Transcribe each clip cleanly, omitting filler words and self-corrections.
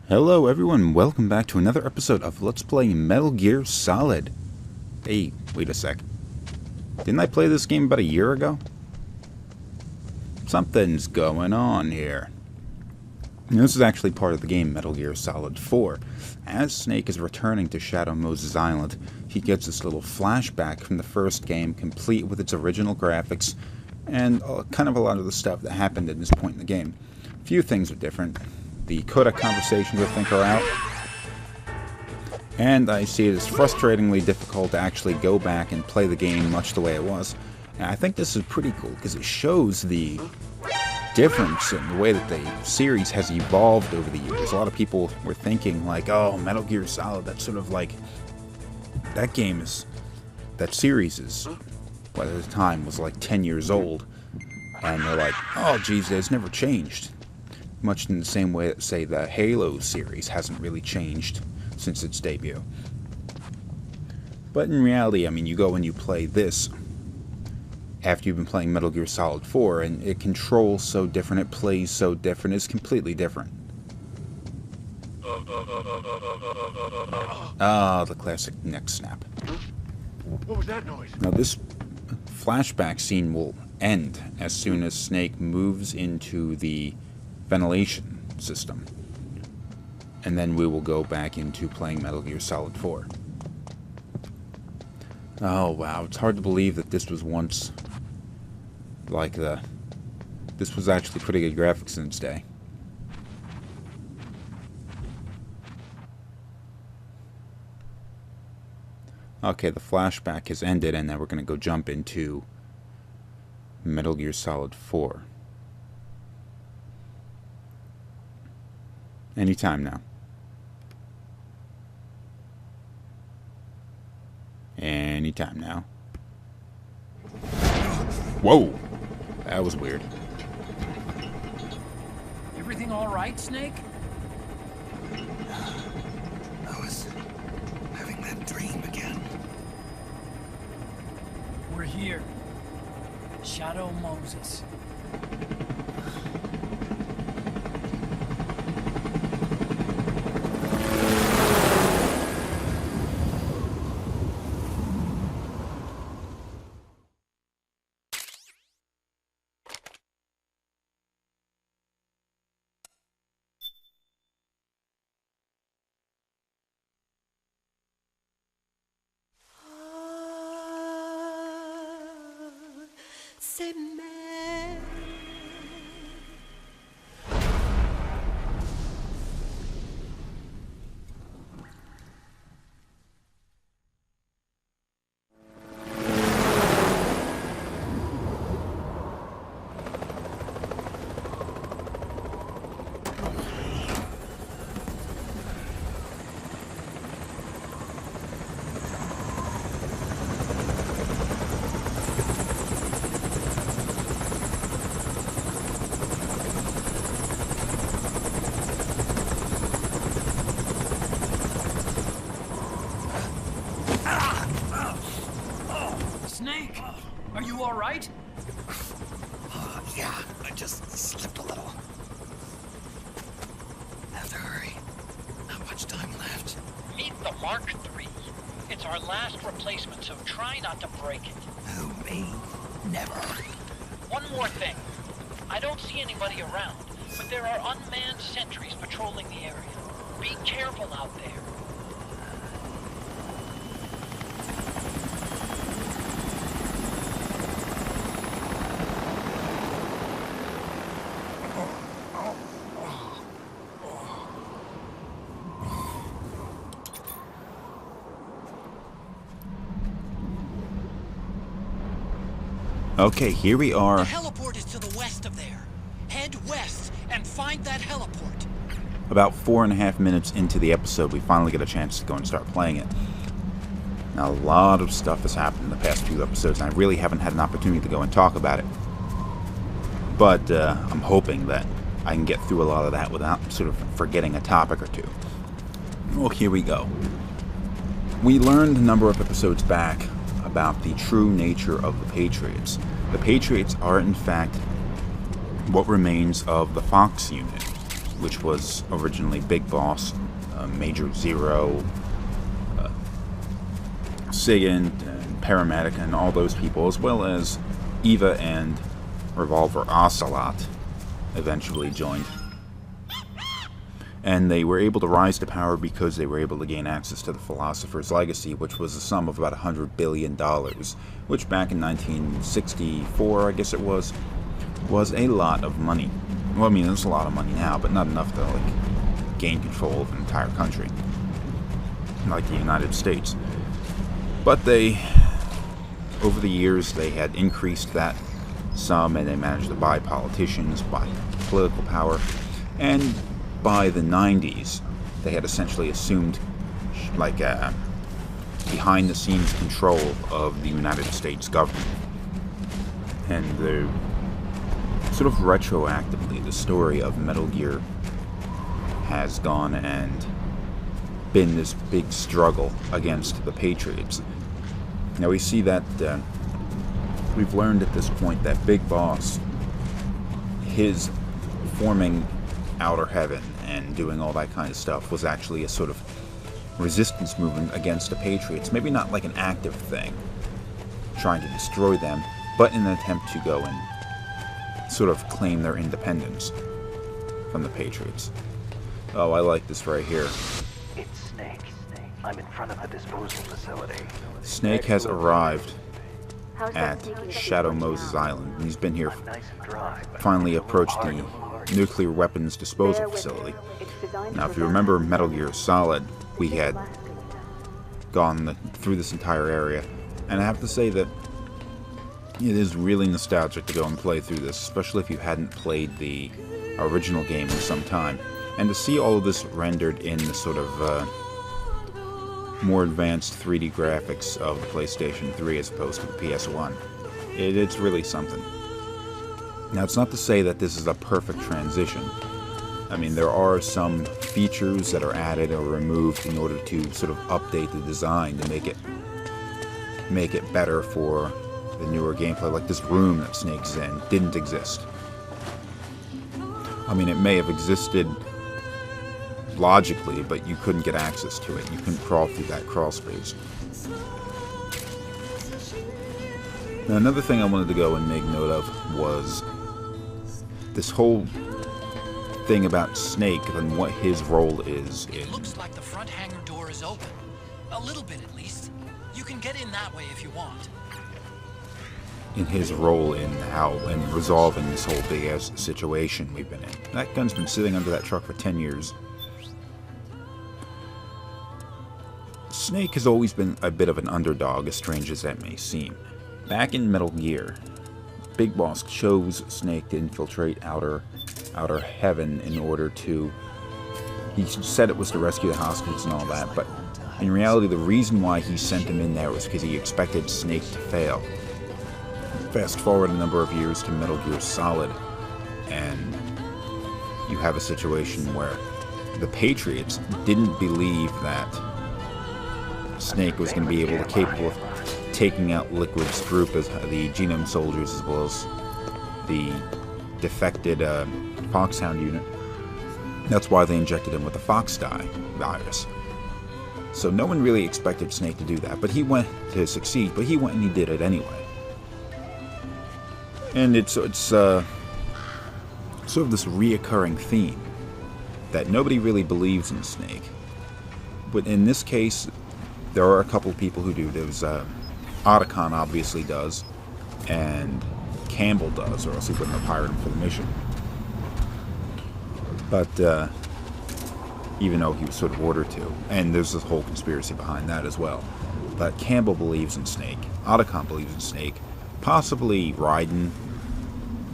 Hello everyone, welcome back to another episode of Let's Play Metal Gear Solid. Hey, wait a sec. Didn't I play this game about a year ago? Something's going on here. And this is actually part of the game Metal Gear Solid 4. As Snake is returning to Shadow Moses Island, he gets this little flashback from the first game, complete with its original graphics, and kind of a lot of the stuff that happened at this point in the game. A few things are different. The Coda conversations, I think, are out. And I see it as frustratingly difficult to actually go back and play the game much the way it was. And I think this is pretty cool, because it shows the difference in the way that the series has evolved over the years. A lot of people were thinking, like, oh, Metal Gear Solid, that's sort of like... That series is, well, at the time, was like 10 years old. And they're like, oh, geez, it's never changed. Much in the same way that, say, the Halo series hasn't really changed since its debut. But in reality, I mean, you go and you play this after you've been playing Metal Gear Solid 4, and it controls so different, it plays so different, it's completely different. Ah, the classic neck snap. What was that noise? Now, this flashback scene will end as soon as Snake moves into the ventilation system, and then we will go back into playing Metal Gear Solid 4. Oh wow, it's hard to believe that this was once like this was actually pretty good graphics in its day. Okay, the flashback has ended, and now we're gonna go jump into Metal Gear Solid 4. Anytime now. Anytime now. Whoa! That was weird. Everything all right, Snake? I was having that dream again. We're here. Shadow Moses. C'est mer. Snake, are you all right? Yeah, I just slipped a little. Have to hurry. Not much time left. Meet the Mark III. It's our last replacement, so try not to break it. Who, me? Never. One more thing. I don't see anybody around, but there are unmanned sentries patrolling the area. Be careful out there. Okay, here we The are, heliport is to the west of there. Head west and find that heliport. about 4.5 minutes into the episode. We finally get a chance to go and start playing it. Now, a lot of stuff has happened in the past few episodes, and I really haven't had an opportunity to go and talk about it. But I'm hoping that I can get through a lot of that without sort of forgetting a topic or two. Well, here we go. We learned a number of episodes back about the true nature of the Patriots. The Patriots are, in fact, what remains of the Fox unit. which was originally Big Boss, Major Zero, Sigint, and Paramedic, and all those people, as well as Eva and Revolver Ocelot eventually joined. And they were able to rise to power because they were able to gain access to the Philosopher's Legacy, which was a sum of about $100 billion, which back in 1964, I guess it was a lot of money. Well, I mean, it's a lot of money now, but not enough to, like, gain control of an entire country, like the United States. But they, over the years, they had increased that sum, and they managed to buy politicians, buy political power, and by the 90s, they had essentially assumed, like, behind-the-scenes control of the United States government. And they're sort of retroactively, the story of Metal Gear has gone and been this big struggle against the Patriots. Now we see that we've learned at this point that Big Boss, his forming Outer Heaven and doing all that kind of stuff was actually a sort of resistance movement against the Patriots. Maybe not like an active thing, trying to destroy them, but in an attempt to go and sort of claim their independence from the Patriots. Oh, I like this right here. It's Snake. I'm in front of the disposal facility. Snake has arrived at Shadow Moses Island, and he's been here, finally approached the nuclear weapons disposal facility. Now, if you remember Metal Gear Solid, we had gone through this entire area, and I have to say that it is really nostalgic to go and play through this, especially if you hadn't played the original game in some time. And to see all of this rendered in the sort of more advanced 3D graphics of the PlayStation 3 as opposed to the PS1, it's really something. Now, it's not to say that this is a perfect transition. I mean, there are some features that are added or removed in order to sort of update the design to make it better for the newer gameplay. Like this room that Snake's in didn't exist. I mean, it may have existed logically, but you couldn't get access to it. You couldn't crawl through that crawl space. Now, another thing I wanted to go and make note of was this whole thing about Snake and what his role is. It looks like the front hangar door is open. A little bit, at least. You can get in that way if you want. In his role in resolving this whole big-ass situation we've been in. That gun's been sitting under that truck for 10 years. Snake has always been a bit of an underdog, as strange as that may seem. Back in Metal Gear, Big Boss chose Snake to infiltrate Outer Heaven in order to... He said it was to rescue the hostages and all that, but in reality the reason why he sent him in there was because he expected Snake to fail. Fast forward a number of years to Metal Gear Solid, and you have a situation where the Patriots didn't believe that Snake was going to be capable of taking out Liquid's group as the Genome Soldiers, as well as the defected Foxhound unit. That's why they injected him with the Fox Dye virus. So no one really expected Snake to do that, but he went to succeed, but he went and he did it anyway. And it's sort of this reoccurring theme that nobody really believes in Snake. But in this case, there are a couple of people who do. There's Otacon obviously does, and Campbell does, or else he wouldn't have hired him for the mission. But even though he was sort of ordered to, and there's this whole conspiracy behind that as well. But Campbell believes in Snake. Otacon believes in Snake. Possibly Raiden,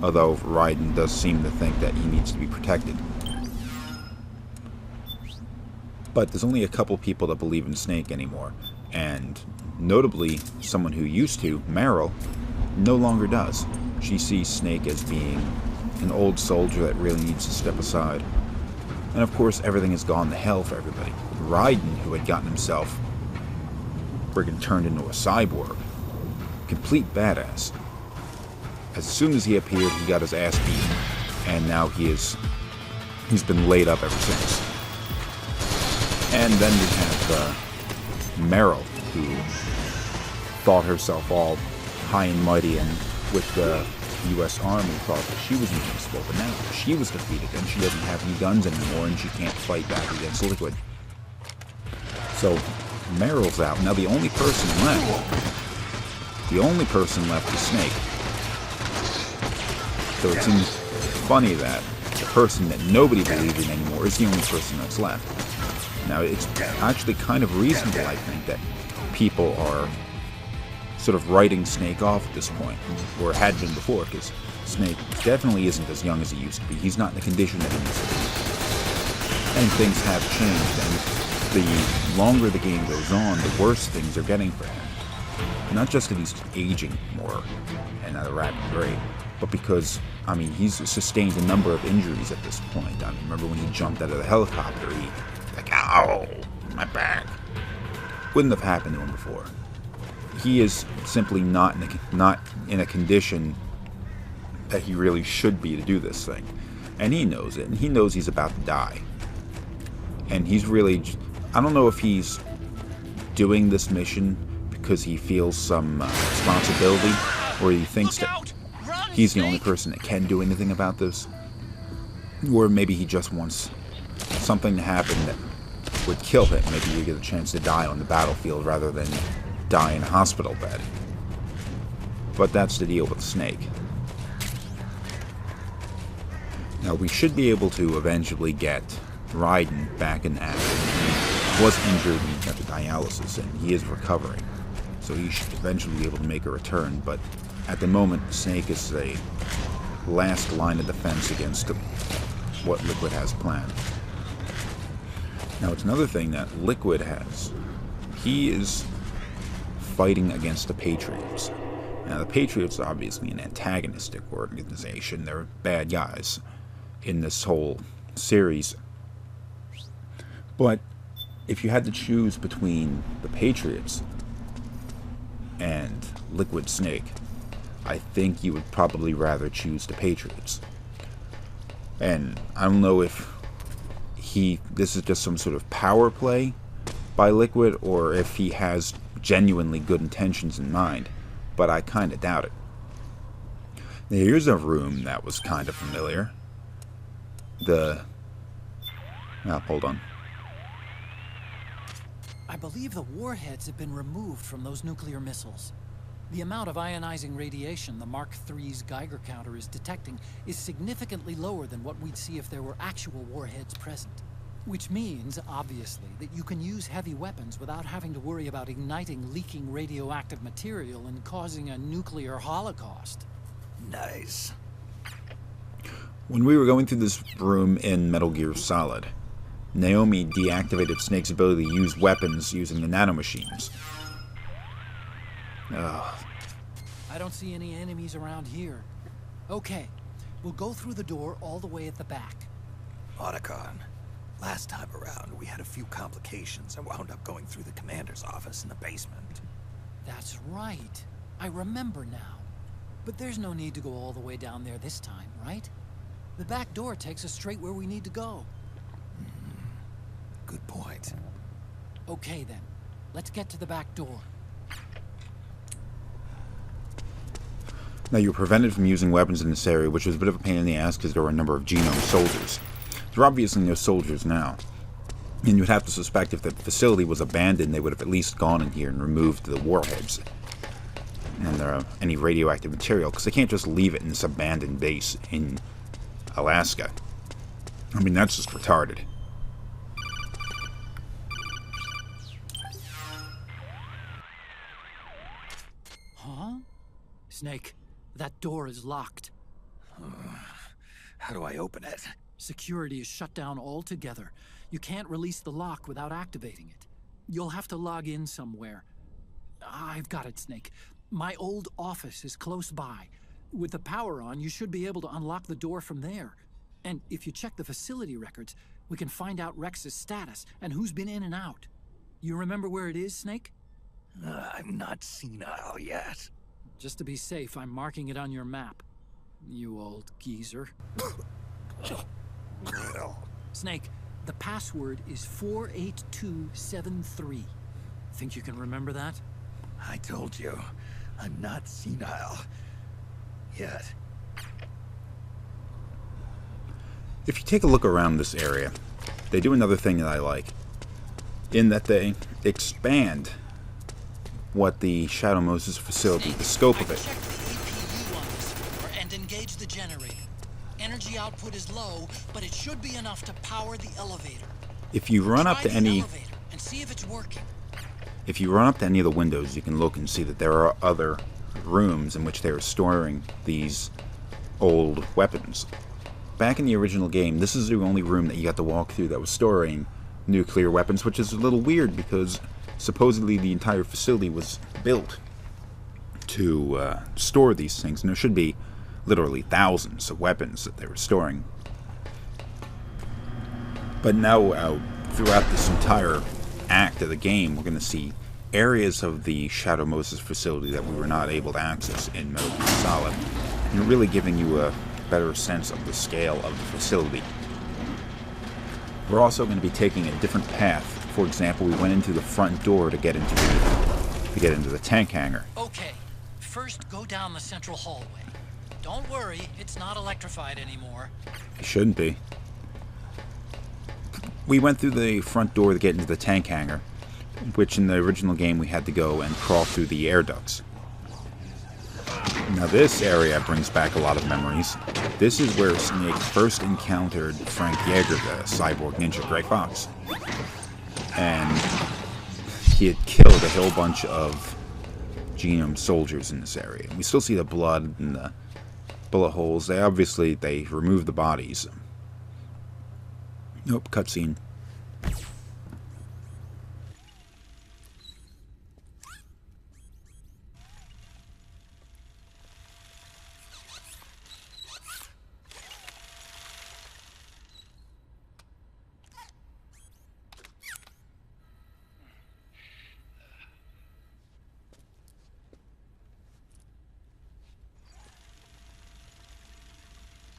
although Raiden does seem to think that he needs to be protected. But there's only a couple people that believe in Snake anymore, and notably, someone who used to, Meryl, no longer does. She sees Snake as being an old soldier that really needs to step aside. And of course, everything has gone to hell for everybody. Raiden, who had gotten himself friggin' turned into a cyborg, complete badass. As soon as he appeared, he got his ass beaten, and now he is He's been laid up ever since. And then we have Meryl, who thought herself all high and mighty and with the U.S. Army thought that she was invincible, but now she was defeated and she doesn't have any guns anymore and she can't fight back against Liquid. So Meryl's out. Now the only person left is Snake. So it seems funny that the person that nobody believes in anymore is the only person that's left. Now it's actually kind of reasonable, I think, that people are sort of writing Snake off at this point, or had been before, because Snake definitely isn't as young as he used to be. He's not in the condition that he used to be. And things have changed, and the longer the game goes on, the worse things are getting for him. Not just that he's aging more and at a rapid rate, but because, I mean, he's sustained a number of injuries at this point. I remember when he jumped out of the helicopter, he, like, ow, my back. Wouldn't have happened to him before. He is simply not in a condition that he really should be to do this thing. And he knows it, and he knows he's about to die. And he's really, I don't know if he's doing this mission because he feels some responsibility, or he thinks that he's the only person that can do anything about this. Or maybe he just wants something to happen that would kill him. Maybe he get a chance to die on the battlefield rather than die in a hospital bed. But that's the deal with Snake. Now we should be able to eventually get Raiden back in action. He was injured and got the dialysis and he is recovering. So he should eventually be able to make a return, but at the moment Snake is a last line of defense against what Liquid has planned. Now it's another thing that Liquid has. He is fighting against the Patriots. Now the Patriots are obviously an antagonistic organization. They're bad guys in this whole series. But if you had to choose between the Patriots and Liquid Snake, I think you would probably rather choose the Patriots. And I don't know if this is just some sort of power play by Liquid, or if he has genuinely good intentions in mind, but I kind of doubt it. Now, here's a room that was kind of familiar. Hold on. I believe the warheads have been removed from those nuclear missiles. The amount of ionizing radiation the Mark III's Geiger counter is detecting is significantly lower than what we'd see if there were actual warheads present. Which means, obviously, that you can use heavy weapons without having to worry about igniting leaking radioactive material and causing a nuclear holocaust. Nice. When we were going through this room in Metal Gear Solid, Naomi deactivated Snake's ability to use weapons using the nanomachines. Ugh. I don't see any enemies around here. Okay, we'll go through the door all the way at the back. Otacon. Last time around, we had a few complications and wound up going through the commander's office in the basement. That's right. I remember now. But there's no need to go all the way down there this time, right? The back door takes us straight where we need to go. Good point. Okay then, let's get to the back door. Now, you were prevented from using weapons in this area, which was a bit of a pain in the ass because there were a number of Genome soldiers. There are obviously no soldiers now. And you would have to suspect if the facility was abandoned, they would have at least gone in here and removed the warheads and any radioactive material, because they can't just leave it in this abandoned base in Alaska. I mean, that's just retarded. Huh? Snake, that door is locked. How do I open it? Security is shut down altogether. You can't release the lock without activating it. You'll have to log in somewhere. I've got it, Snake. My old office is close by. With the power on, you should be able to unlock the door from there. And if you check the facility records, we can find out Rex's status and who's been in and out. You remember where it is, Snake? I'm not senile yet. Just to be safe, I'm marking it on your map. You old geezer. Snake, the password is 48273. Think you can remember that? I told you, I'm not senile. Yet. If you take a look around this area, they do another thing that I like, in that they expand what the Shadow Moses facility, the scope of it. Check the APU on this floor and engage the generator. Energy output is low, but it should be enough to power the elevator. If you run up to any, and see if it's working. if you run up to any of the windows, you can look and see that there are other rooms in which they are storing these old weapons. Back in the original game, this is the only room that you got to walk through that was storing nuclear weapons, which is a little weird because supposedly the entire facility was built to store these things, and there should be literally thousands of weapons that they were storing. But now, throughout this entire act of the game, we're going to see areas of the Shadow Moses facility that we were not able to access in Metal Gear Solid, and really giving you a better sense of the scale of the facility. We're also going to be taking a different path. For example, we went into the front door to get into the tank hangar. Okay, first go down the central hallway. Don't worry, it's not electrified anymore. It shouldn't be. We went through the front door to get into the tank hangar, which in the original game we had to go and crawl through the air ducts. Now this area brings back a lot of memories. This is where Snake first encountered Frank Yeager, the cyborg ninja Gray Fox. And he had killed a whole bunch of genome soldiers in this area. And we still see the blood and the bullet holes. They removed the bodies. Nope, cutscene.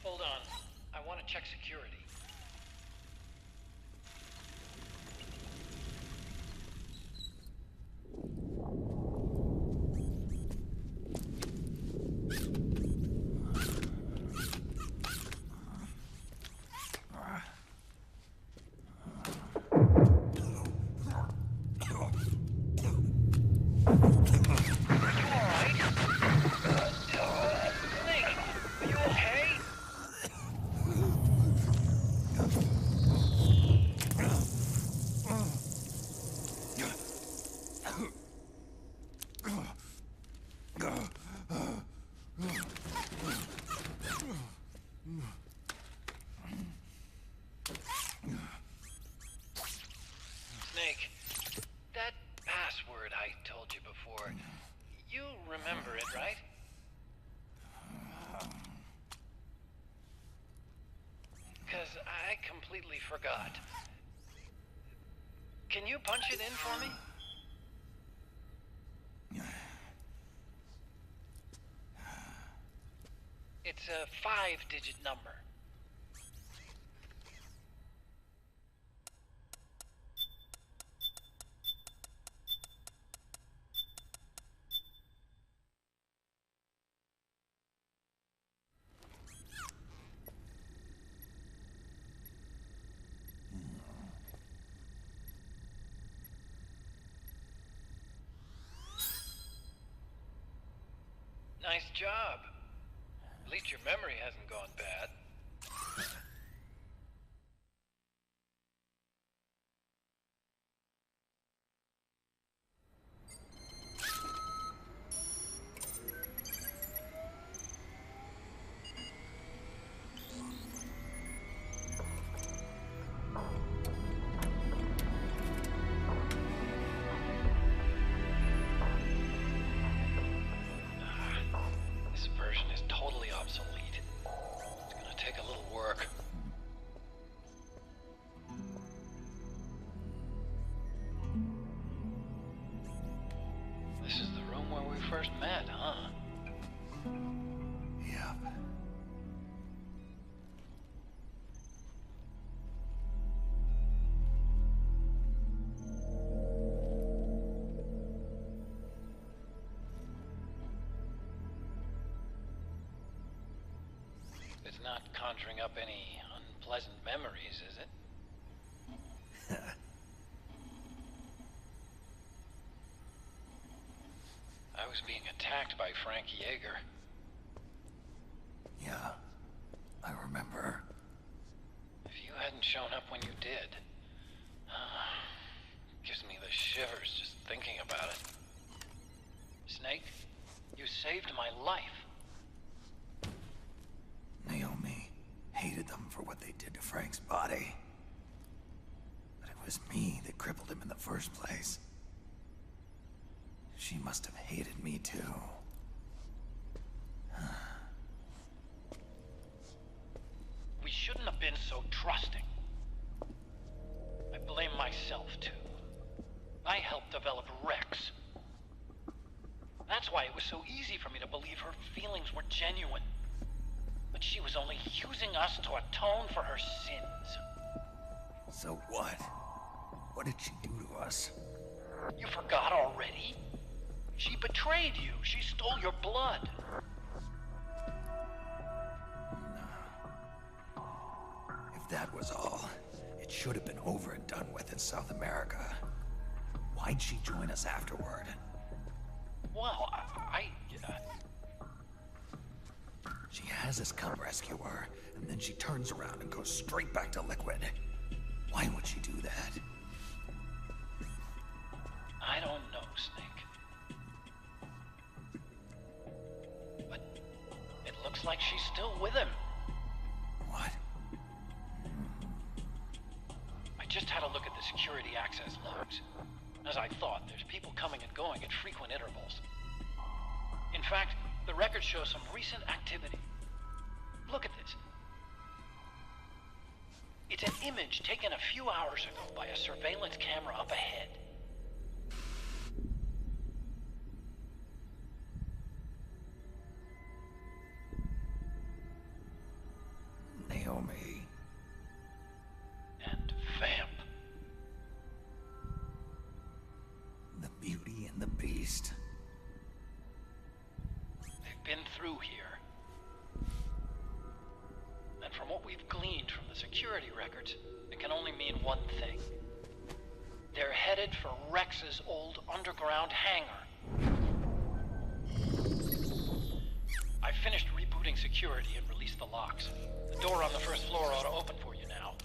Hold on. I want to check security. Snake, that password I told you before, you remember it, right? Because I completely forgot. Can you punch it in for me? It's a 5-digit number. Nice job. At least your memory hasn't gone bad. This version is totally obsolete. It's gonna not conjuring up any unpleasant memories, is it? I was being attacked by Frank Yeager. Yeah, I remember. If you hadn't shown up when you did, gives me the shivers just thinking about it. Snake, you saved my life. Naomi hated them for what they did to Frank's body. But it was me that crippled him in the first place. She must have hated me too. We shouldn't have been so trusting. I blame myself too. I helped develop Rex. That's why it was so easy for me to believe her feelings were genuine. But she was only using us to atone for her sins. So what? What did she do to us? You forgot already? She betrayed you. She stole your blood. If that was all, it should have been over and done with in South America. Why'd she join us afterward? Well, She has us come rescue her, and then she turns around and goes straight back to Liquid. Why would she do that? I don't know, Snake. But it looks like she's still with him. What? I just had a look at the security access logs. As I thought, there's people coming and going at frequent intervals. In fact, the record shows some recent activity. Look at this. It's an image taken a few hours ago by a surveillance camera up ahead. Naomi. And Vamp. The Beauty and the Beast. They've been through here. And from what we've gleaned from the security records, it can only mean one thing. They're headed for Rex's old underground hangar. I finished rebooting security and released the locks. The door on the first floor ought to open for you now.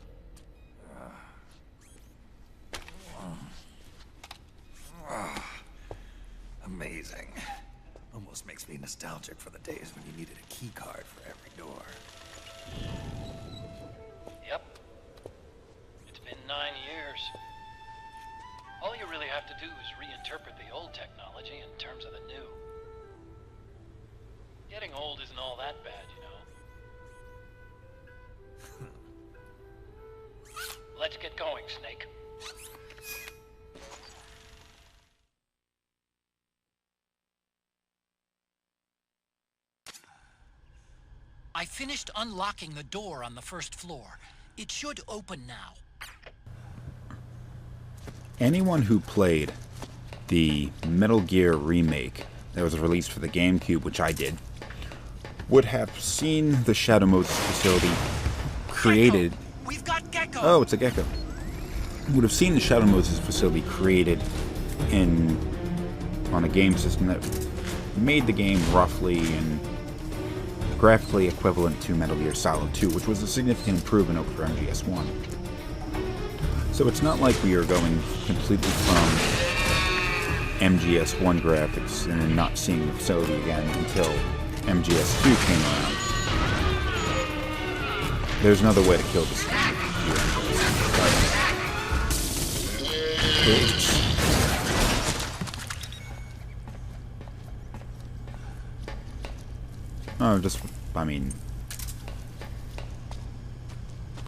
Amazing. Almost makes me nostalgic for the days when you needed a key card for every door. Yep. It's been 9 years. All you really have to do is reinterpret the old technology in terms of the new. Getting old isn't all that bad, you know. Let's get going, Snake. I finished unlocking the door on the first floor. It should open now. Anyone who played the Metal Gear remake that was released for the GameCube, which I did, would have seen the Shadow Moses facility created. Gecko. We've got Gecko. Oh, it's a gecko. Would have seen the Shadow Moses facility created on a game system that made the game roughly and graphically equivalent to Metal Gear Solid 2, which was a significant improvement over MGS1. So it's not like we are going completely from MGS1 graphics and then not seeing the facility again until MGS2 came around. There's another way to kill this game. I mean,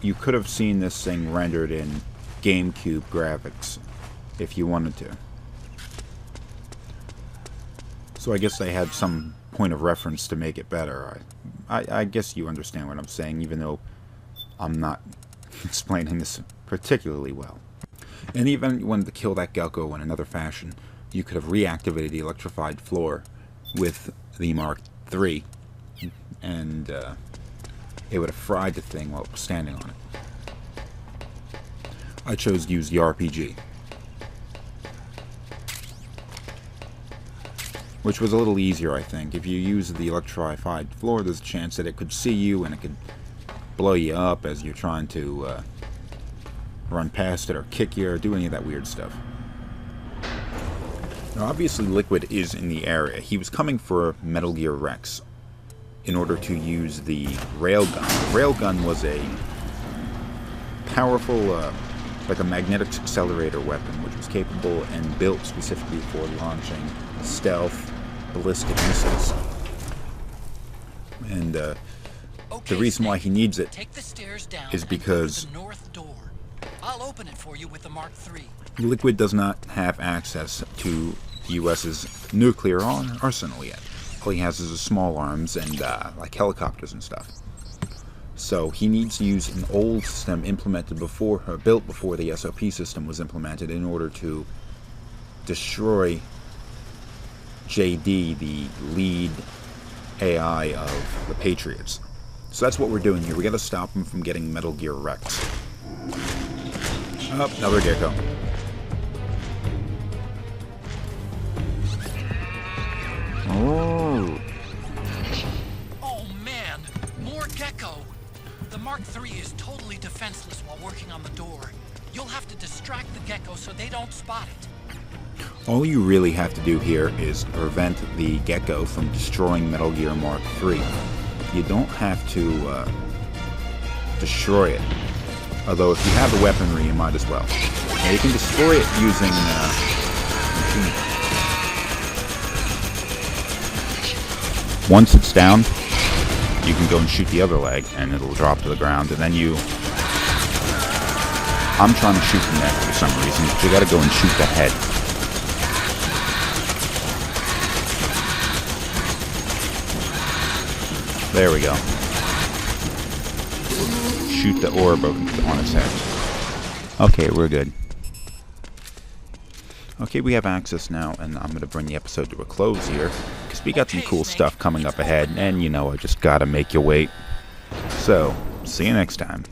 you could have seen this thing rendered in GameCube graphics if you wanted to. So I guess they had some point of reference to make it better. I guess you understand what I'm saying, even though I'm not explaining this particularly well. And even if you wanted to kill that gecko in another fashion, you could have reactivated the electrified floor with the Mark III. And it would have fried the thing while it was standing on it. I chose to use the RPG, which was a little easier, I think. If you use the electrified floor, there's a chance that it could see you and it could blow you up as you're trying to run past it or kick you or do any of that weird stuff. Now, obviously, Liquid is in the area. He was coming for Metal Gear Rex in order to use the railgun. The railgun was a powerful, like a magnetic accelerator weapon, which was capable and built specifically for launching stealth ballistic missiles. And the reason why he needs it Take the stairs down is and go to because the north door. I'll open it for you with the Mark III. Liquid does not have access to the U.S.'s nuclear arsenal yet. All he has is a small arms and like helicopters and stuff. So he needs to use an old system implemented before, or built before the SOP system was implemented, in order to destroy JD, the lead AI of the Patriots. So that's what we're doing here. We got to stop him from getting Metal Gear Rex. Oh, another gecko. Oh. Oh man, more gecko. The Mark III is totally defenseless while working on the door. You'll have to distract the gecko so they don't spot it. All you really have to do here is prevent the gecko from destroying Metal Gear Mark III. You don't have to destroy it. Although if you have the weaponry, you might as well. Now, you can destroy it using machine gun. Once it's down, you can go and shoot the other leg, and it'll drop to the ground. And then I'm trying to shoot the neck for some reason, but you got to go and shoot the head. There we go. Shoot the orb on its head. Okay, we're good. Okay, we have access now, and I'm going to bring the episode to a close here, because we got some cool stuff coming up ahead, and you know, I just gotta make you wait. So, see you next time.